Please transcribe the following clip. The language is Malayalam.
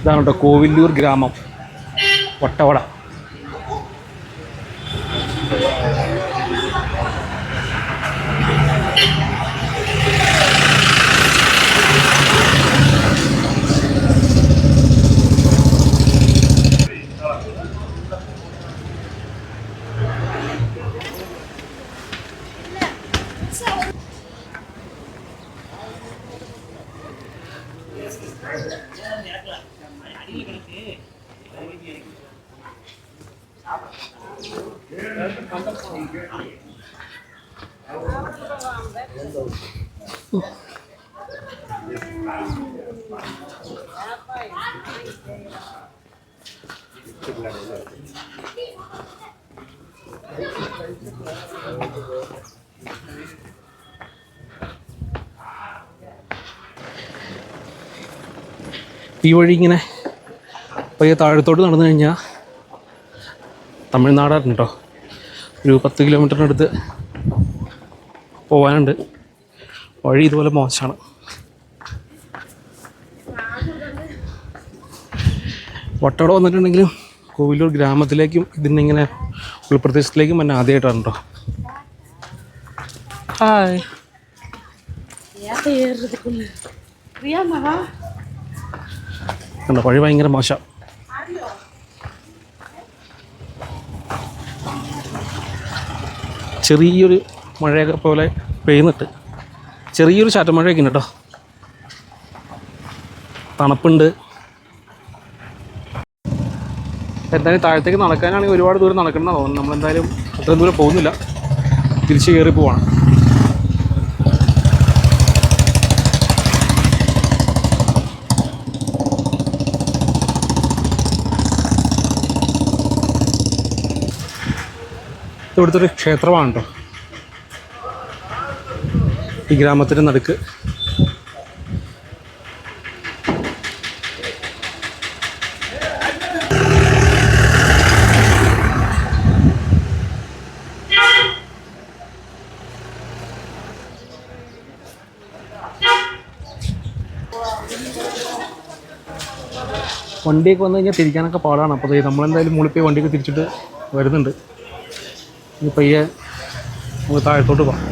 ഇതാണ് കേട്ടോ കോവില്ലൂർ ഗ്രാമം, വട്ടവട. ഈ വഴി ഇങ്ങനെ പയ്യെ താഴത്തോട്ട് നടന്നു കഴിഞ്ഞാൽ തമിഴ്നാടാണ് കേട്ടോ. ഒരു 10 കിലോമീറ്ററിനടുത്ത് പോകാനുണ്ട്. വഴി ഇതുപോലെ മോശമാണ്. വട്ടവട വന്നിട്ടുണ്ടെങ്കിലും കോവിലൂർ ഗ്രാമത്തിലേക്കും ഇതിനിങ്ങനെ ഉൾപ്രദേശത്തിലേക്കും തന്നെ ആദ്യമായിട്ടാണ് കേട്ടോ. ഹായ്, കണ്ടോ വഴി ഭയങ്കര മോശം. ചെറിയൊരു മഴയൊക്കെ പോലെ പെയ്യുന്നുണ്ട്, ചെറിയൊരു ചാറ്റമഴയൊക്കെ ഉണ്ട് കേട്ടോ. തണുപ്പുണ്ട്. എന്തായാലും താഴത്തേക്ക് നടക്കാനാണെങ്കിൽ ഒരുപാട് ദൂരം നടക്കണമെന്നാണ് തോന്നുന്നത്. നമ്മളെന്തായാലും അത്രയും ദൂരം പോകുന്നില്ല, തിരിച്ച് കയറി പോവാണ്. ഇവിടുത്തെ ഒരു ക്ഷേത്രമാണ് കേട്ടോ, ഈ ഗ്രാമത്തിൻ്റെ നടുക്ക്. വണ്ടിയൊക്കെ വന്നു കഴിഞ്ഞാൽ തിരിക്കാനൊക്കെ പാടാണ്. അപ്പോൾ നമ്മളെന്തായാലും മുകളിൽ പോയി വണ്ടിയൊക്കെ തിരിച്ചിട്ട് വരുന്നുണ്ട്. ഇനി പയ്യെ നമുക്ക് താഴത്തോട്ട് പോകാം.